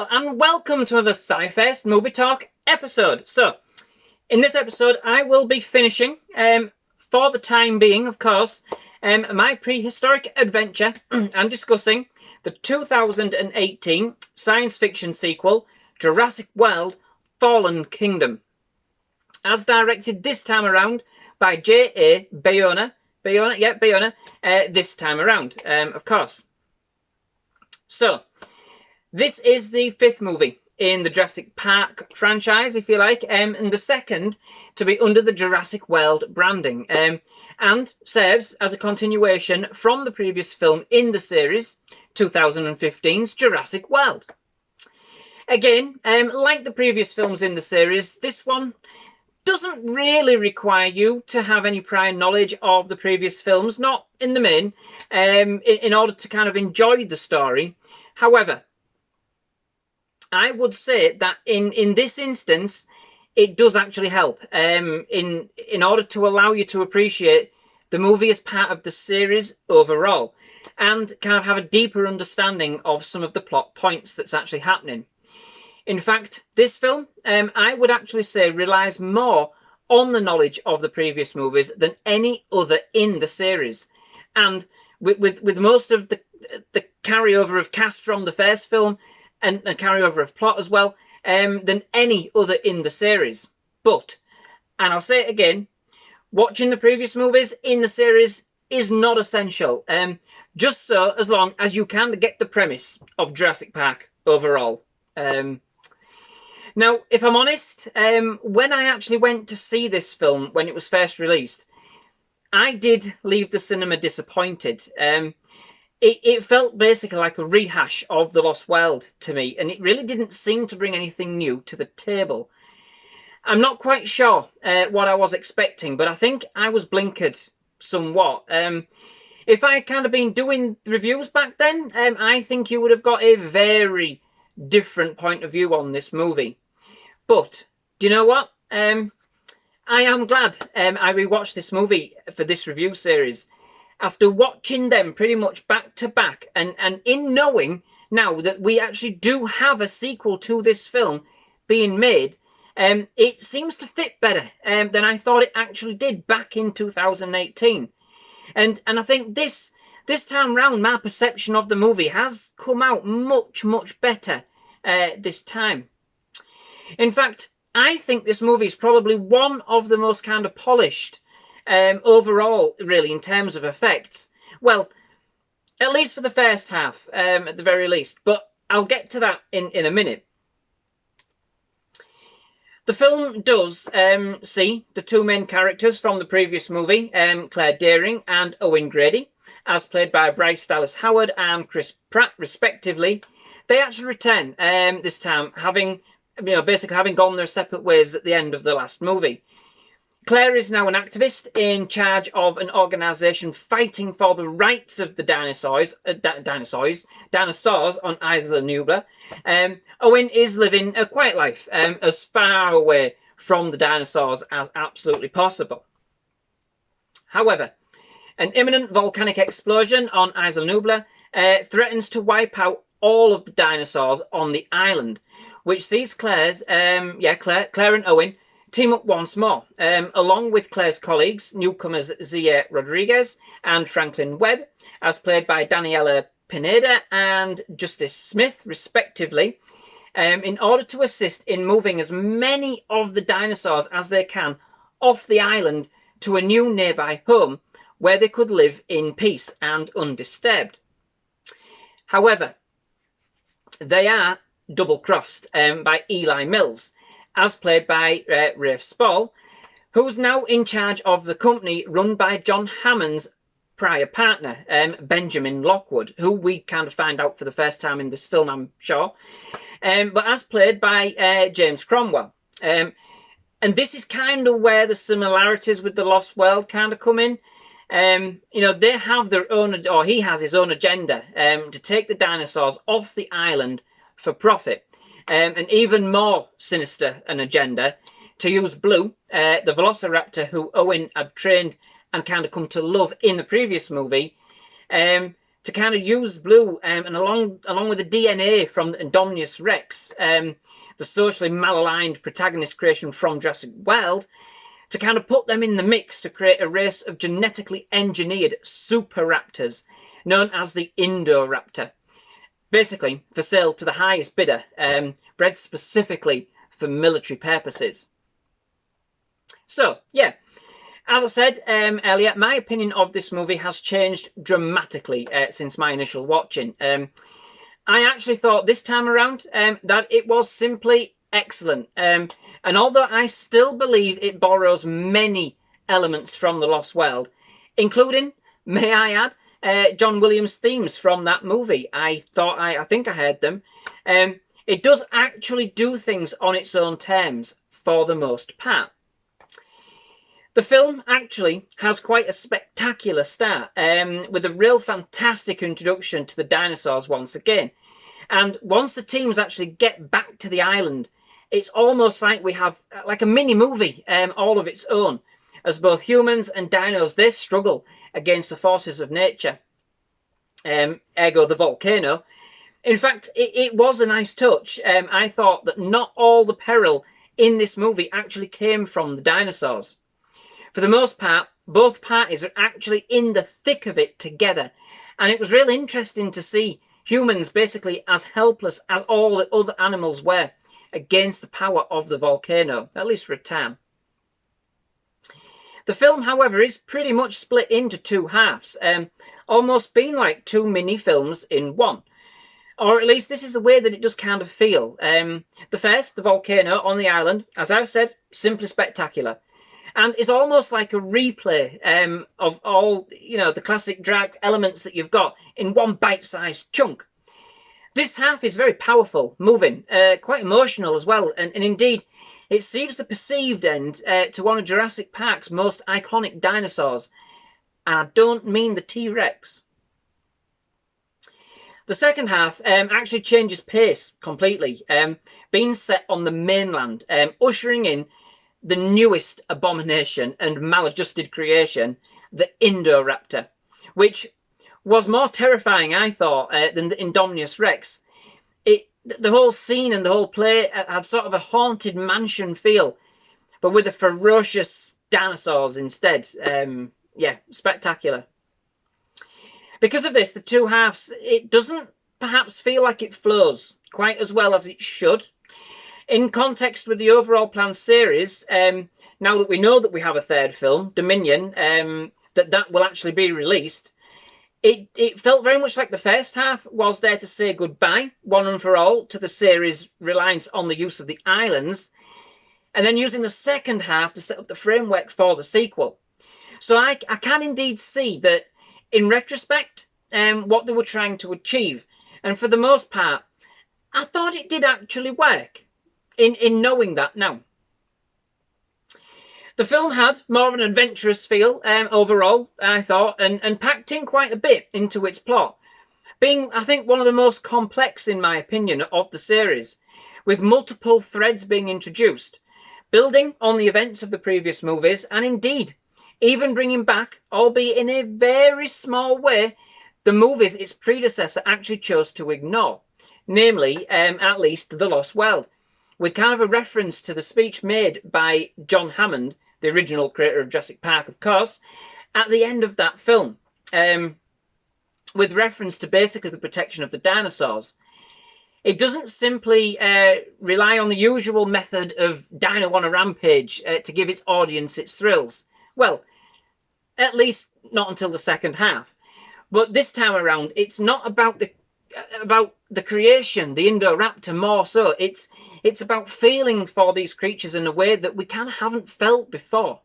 Hello and welcome to the SciFirst MovieTalk episode. So, in this episode I will be finishing, for the time being of course, my prehistoric adventure and discussing the 2018 science fiction sequel Jurassic World Fallen Kingdom, as directed this time around by J.A. Bayona, this time around, of course. So, this is the fifth movie in the Jurassic Park franchise, if you like, and the second to be under the Jurassic World branding, and serves as a continuation from the previous film in the series, 2015's Jurassic World. Again, like the previous films in the series, this one doesn't really require you to have any prior knowledge of the previous films, not in the main, in order to kind of enjoy the story. However, I would say that in this instance, it does actually help in order to allow you to appreciate the movie as part of the series overall and kind of have a deeper understanding of some of the plot points that's actually happening. In fact, this film, I would actually say, relies more on the knowledge of the previous movies than any other in the series. And with most of the carryover of cast from the first film and a carryover of plot as well, than any other in the series. But, and I'll say it again, watching the previous movies in the series is not essential. Just so as long as you can get the premise of Jurassic Park overall. Now, if I'm honest, when I actually went to see this film when it was first released, I did leave the cinema disappointed. It felt basically like a rehash of The Lost World to me, and it really didn't seem to bring anything new to the table. I'm not quite sure what I was expecting, but I think I was blinkered somewhat. If I had kind of been doing the reviews back then, I think you would have got a very different point of view on this movie. But, do you know what? I am glad I rewatched this movie for this review series. After watching them pretty much back to back and in knowing now that we actually do have a sequel to this film being made, it seems to fit better than I thought it actually did back in 2018. And I think this time round, my perception of the movie has come out much, much better this time. In fact, I think this movie is probably one of the most kind of polished overall, really, in terms of effects. Well, at least for the first half, at the very least. But I'll get to that in a minute. The film does see the two main characters from the previous movie, Claire Dearing and Owen Grady, as played by Bryce Dallas Howard and Chris Pratt, respectively. They actually return this time, basically having gone their separate ways at the end of the last movie. Claire is now an activist in charge of an organisation fighting for the rights of the dinosaurs on Isla Nublar. Owen is living a quiet life, as far away from the dinosaurs as absolutely possible. However, an imminent volcanic explosion on Isla Nublar threatens to wipe out all of the dinosaurs on the island, which sees Claire and Owen team up once more, along with Claire's colleagues, newcomers Zia Rodriguez and Franklin Webb, as played by Daniela Pineda and Justice Smith, respectively, in order to assist in moving as many of the dinosaurs as they can off the island to a new nearby home where they could live in peace and undisturbed. However, they are double-crossed by Eli Mills, as played by Rafe Spall, who's now in charge of the company run by John Hammond's prior partner, Benjamin Lockwood, who we kind of find out for the first time in this film, I'm sure, but as played by James Cromwell. And this is kind of where the similarities with The Lost World kind of come in. They have their own, or he has his own agenda to take the dinosaurs off the island for profit. And even more sinister an agenda to use Blue, the velociraptor who Owen had trained and kind of come to love in the previous movie, to kind of use Blue and along with the DNA from the Indominus Rex, the socially malaligned protagonist creation from Jurassic World, to kind of put them in the mix to create a race of genetically engineered super raptors known as the Indoraptor. Basically, for sale to the highest bidder, bred specifically for military purposes. So, yeah, as I said earlier, my opinion of this movie has changed dramatically since my initial watching. I actually thought this time around that it was simply excellent. And although I still believe it borrows many elements from The Lost World, including, may I add, John Williams' themes from that movie. I think I heard them. It does actually do things on its own terms for the most part. The film actually has quite a spectacular start, with a real fantastic introduction to the dinosaurs once again. And once the teams actually get back to the island, it's almost like we have like a mini movie all of its own, as both humans and dinos, they struggle against the forces of nature, ergo the volcano. In fact, it was a nice touch. I thought that not all the peril in this movie actually came from the dinosaurs. For the most part, both parties are actually in the thick of it together. And it was really interesting to see humans basically as helpless as all the other animals were against the power of the volcano, at least for a time. The film, however, is pretty much split into two halves, almost being like two mini films in one. Or at least this is the way that it does kind of feel. The first, the volcano on the island, as I've said, simply spectacular. And it's almost like a replay of all, the classic drag elements that you've got in one bite-sized chunk. This half is very powerful, moving, quite emotional as well. And indeed, it sees the perceived end to one of Jurassic Park's most iconic dinosaurs. And I don't mean the T-Rex. The second half actually changes pace completely, being set on the mainland, ushering in the newest abomination and maladjusted creation, the Indoraptor, which was more terrifying, I thought, than the Indominus Rex. The whole scene and the whole play had sort of a haunted mansion feel, but with the ferocious dinosaurs instead. Yeah, spectacular. Because of this, the two halves, it doesn't perhaps feel like it flows quite as well as it should. In context with the overall planned series, now that we know that we have a third film, Dominion, that will actually be released, it felt very much like the first half was there to say goodbye, one and for all, to the series' reliance on the use of the islands, and then using the second half to set up the framework for the sequel. So I can indeed see that, in retrospect, what they were trying to achieve. And for the most part, I thought it did actually work. In knowing that now. The film had more of an adventurous feel overall, I thought, and packed in quite a bit into its plot, being, I think, one of the most complex, in my opinion, of the series, with multiple threads being introduced, building on the events of the previous movies, and indeed, even bringing back, albeit in a very small way, the movies its predecessor actually chose to ignore, namely, at least, The Lost World, with kind of a reference to the speech made by John Hammond, the original creator of Jurassic Park, of course, at the end of that film, with reference to basically the protection of the dinosaurs. It doesn't simply rely on the usual method of Dino on a Rampage to give its audience its thrills. Well, at least not until the second half. But this time around, it's not about the creation, the Indoraptor, more so. It's about feeling for these creatures in a way that we kind of haven't felt before.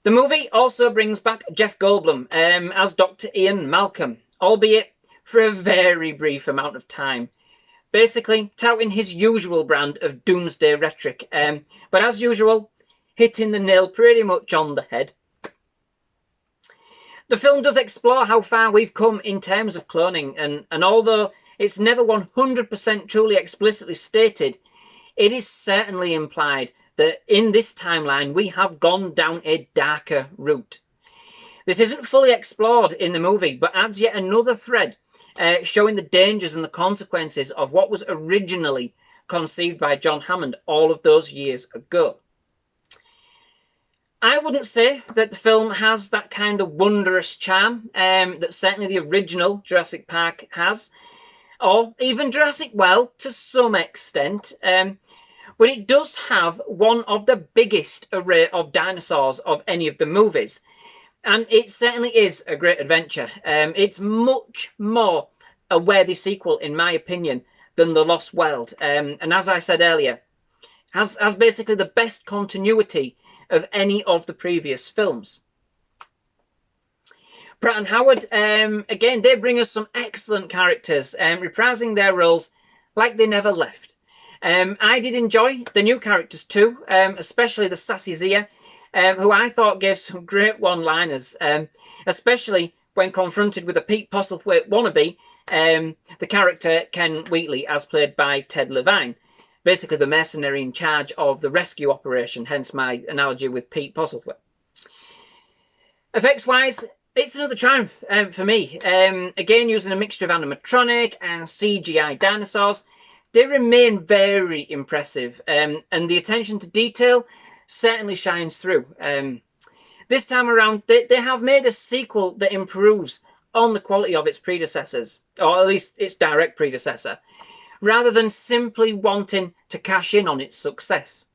The movie also brings back Jeff Goldblum as Dr. Ian Malcolm, albeit for a very brief amount of time, basically touting his usual brand of doomsday rhetoric, but as usual, hitting the nail pretty much on the head. The film does explore how far we've come in terms of cloning, and although it's never 100% truly explicitly stated, it is certainly implied that in this timeline we have gone down a darker route. This isn't fully explored in the movie, but adds yet another thread showing the dangers and the consequences of what was originally conceived by John Hammond all of those years ago. I wouldn't say that the film has that kind of wondrous charm that certainly the original Jurassic Park has, or even Jurassic World to some extent, but it does have one of the biggest array of dinosaurs of any of the movies. And it certainly is a great adventure. It's much more a worthy sequel, in my opinion, than The Lost World. And as I said earlier, has basically the best continuity of any of the previous films. Pratt and Howard, again, they bring us some excellent characters, reprising their roles like they never left. I did enjoy the new characters too, especially the sassy Zia, who I thought gave some great one-liners, especially when confronted with a Pete Postlethwaite wannabe, the character Ken Wheatley, as played by Ted Levine, basically the mercenary in charge of the rescue operation, hence my analogy with Pete Postlethwaite. Effects-wise, it's another triumph for me. Again, using a mixture of animatronic and CGI dinosaurs, they remain very impressive, and the attention to detail certainly shines through. This time around, they have made a sequel that improves on the quality of its predecessors, or at least its direct predecessor, rather than simply wanting to cash in on its success.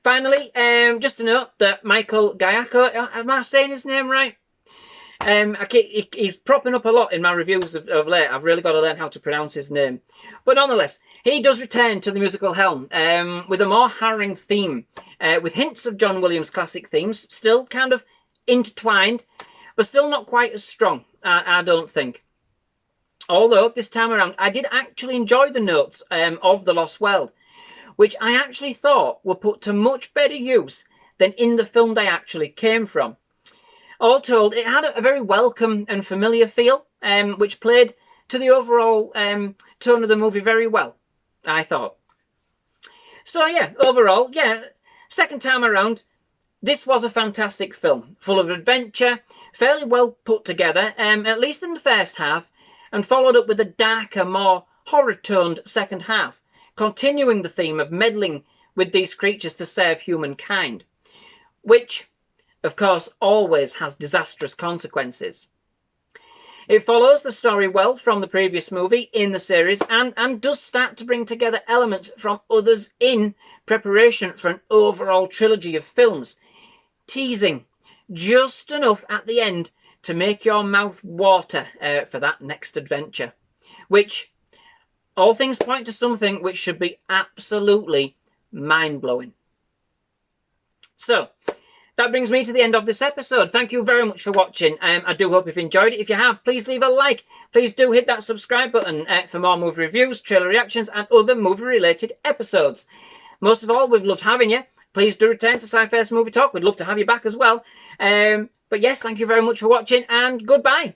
Finally, just to note that Michael Giacco, am I saying his name right? He's propping up a lot in my reviews of late. I've really got to learn how to pronounce his name. But nonetheless, he does return to the musical helm with a more harrowing theme, with hints of John Williams' classic themes, still kind of intertwined, but still not quite as strong, I don't think. Although, this time around, I did actually enjoy the notes of The Lost World, which I actually thought were put to much better use than in the film they actually came from. All told, it had a very welcome and familiar feel, which played to the overall tone of the movie very well, I thought. So yeah, overall, yeah, second time around, this was a fantastic film, full of adventure, fairly well put together, at least in the first half, and followed up with a darker, more horror-toned second half, continuing the theme of meddling with these creatures to save humankind, which, of course, always has disastrous consequences. It follows the story well from the previous movie in the series and does start to bring together elements from others in preparation for an overall trilogy of films, teasing just enough at the end to make your mouth water for that next adventure, which all things point to something which should be absolutely mind-blowing. So, that brings me to the end of this episode. Thank you very much for watching. I do hope you've enjoyed it. If you have, please leave a like. Please do hit that subscribe button for more movie reviews, trailer reactions, and other movie-related episodes. Most of all, we've loved having you. Please do return to SciFirst MovieTalk. We'd love to have you back as well. But yes, thank you very much for watching, and goodbye.